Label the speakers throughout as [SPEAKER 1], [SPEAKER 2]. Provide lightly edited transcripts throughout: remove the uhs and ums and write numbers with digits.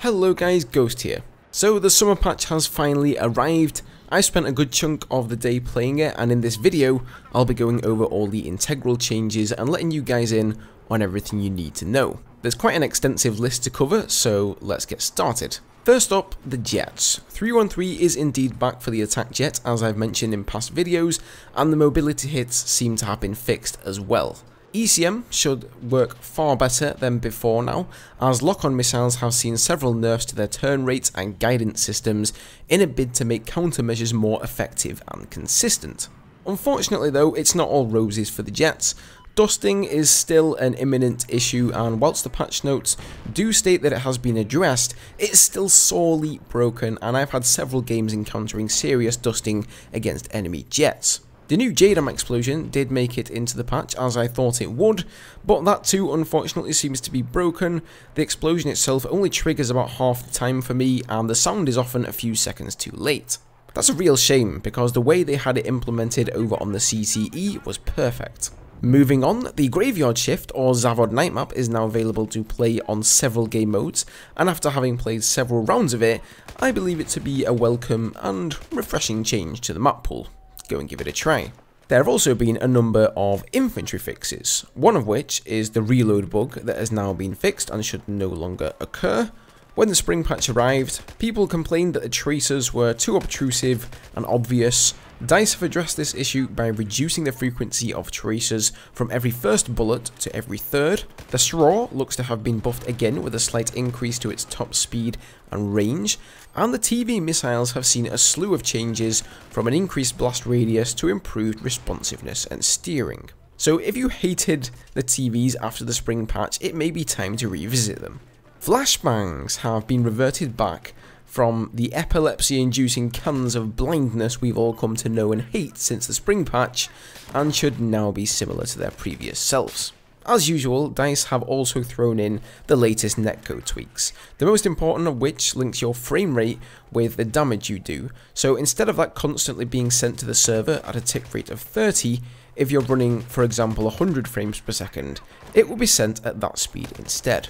[SPEAKER 1] Hello guys, Ghost here. So the summer patch has finally arrived. I spent a good chunk of the day playing it, and in this video I'll be going over all the integral changes and letting you guys in on everything you need to know. There's quite an extensive list to cover, so let's get started. First up, the jets. 313 is indeed back for the attack jet, as I've mentioned in past videos, and the mobility hits seem to have been fixed as well. ECM should work far better than before now, as lock-on missiles have seen several nerfs to their turn rates and guidance systems in a bid to make countermeasures more effective and consistent. Unfortunately though, it's not all roses for the jets. Dusting is still an imminent issue, and whilst the patch notes do state that it has been addressed, it's still sorely broken, and I've had several games encountering serious dusting against enemy jets. The new JDAM explosion did make it into the patch, as I thought it would, but that too unfortunately seems to be broken. The explosion itself only triggers about half the time for me, and the sound is often a few seconds too late. That's a real shame, because the way they had it implemented over on the CCE was perfect. Moving on, the Graveyard Shift or Zavod Night Map is now available to play on several game modes, and after having played several rounds of it, I believe it to be a welcome and refreshing change to the map pool. Go and give it a try. There have also been a number of infantry fixes, one of which is the reload bug that has now been fixed and should no longer occur. When the spring patch arrived, people complained that the tracers were too obtrusive and obvious. DICE have addressed this issue by reducing the frequency of tracers from every first bullet to every third. The SRAW looks to have been buffed again with a slight increase to its top speed and range, and the TV missiles have seen a slew of changes from an increased blast radius to improved responsiveness and steering. So if you hated the TVs after the spring patch, it may be time to revisit them. Flashbangs have been reverted back from the epilepsy-inducing cannons of blindness we've all come to know and hate since the spring patch, and should now be similar to their previous selves. As usual, DICE have also thrown in the latest netcode tweaks, the most important of which links your frame rate with the damage you do. So instead of that constantly being sent to the server at a tick rate of 30, if you're running, for example, 100 frames per second, it will be sent at that speed instead.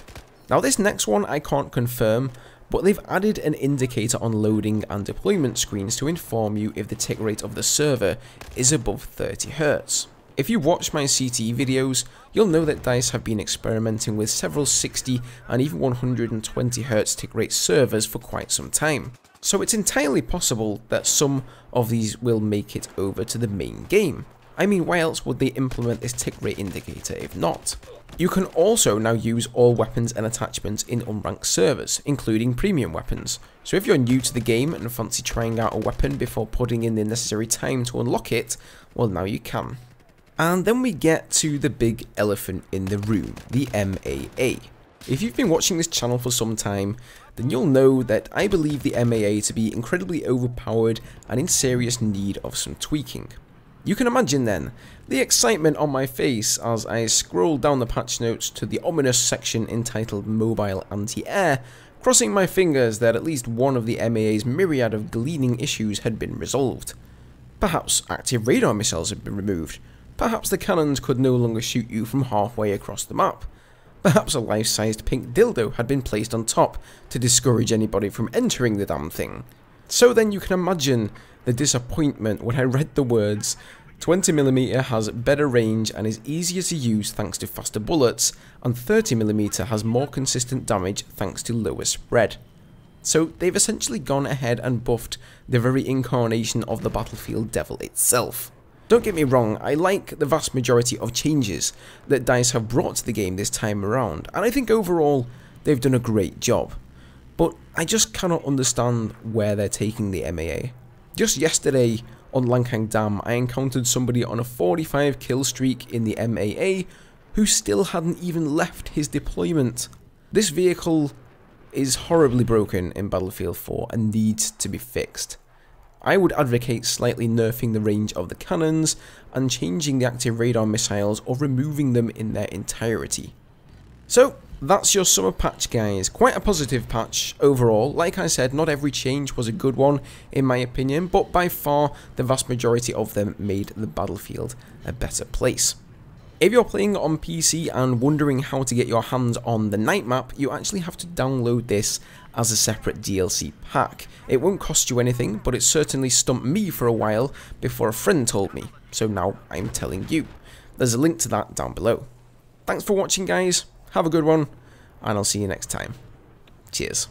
[SPEAKER 1] Now this next one I can't confirm, but they've added an indicator on loading and deployment screens to inform you if the tick rate of the server is above 30 Hz. If you watch my CTE videos, you'll know that DICE have been experimenting with several 60 and even 120 Hz tick rate servers for quite some time. So it's entirely possible that some of these will make it over to the main game. I mean, why else would they implement this tick rate indicator if not? You can also now use all weapons and attachments in unranked servers, including premium weapons. So if you're new to the game and fancy trying out a weapon before putting in the necessary time to unlock it, well, now you can. And then we get to the big elephant in the room, the MAA. If you've been watching this channel for some time, then you'll know that I believe the MAA to be incredibly overpowered and in serious need of some tweaking. You can imagine then the excitement on my face as I scroll down the patch notes to the ominous section entitled Mobile Anti-Air, crossing my fingers that at least one of the MAA's myriad of gleaming issues had been resolved. Perhaps active radar missiles had been removed. Perhaps the cannons could no longer shoot you from halfway across the map. Perhaps a life-sized pink dildo had been placed on top to discourage anybody from entering the damn thing. So then you can imagine the disappointment when I read the words 20mm has better range and is easier to use thanks to faster bullets, and 30mm has more consistent damage thanks to lower spread. So they've essentially gone ahead and buffed the very incarnation of the Battlefield devil itself. Don't get me wrong, I like the vast majority of changes that DICE have brought to the game this time around, and I think overall they've done a great job. But I just cannot understand where they're taking the MAA. Just yesterday on Langkang Dam, I encountered somebody on a 45 kill streak in the MAA who still hadn't even left his deployment. This vehicle is horribly broken in Battlefield 4 and needs to be fixed. I would advocate slightly nerfing the range of the cannons and changing the active radar missiles or removing them in their entirety. So that's your summer patch, guys. Quite a positive patch overall. Like I said, not every change was a good one in my opinion, but by far the vast majority of them made the Battlefield a better place. If you're playing on PC and wondering how to get your hands on the night map, you actually have to download this as a separate DLC pack. It won't cost you anything, but it certainly stumped me for a while before a friend told me, so now I'm telling you. There's a link to that down below. Thanks for watching, guys, have a good one, and I'll see you next time. Cheers.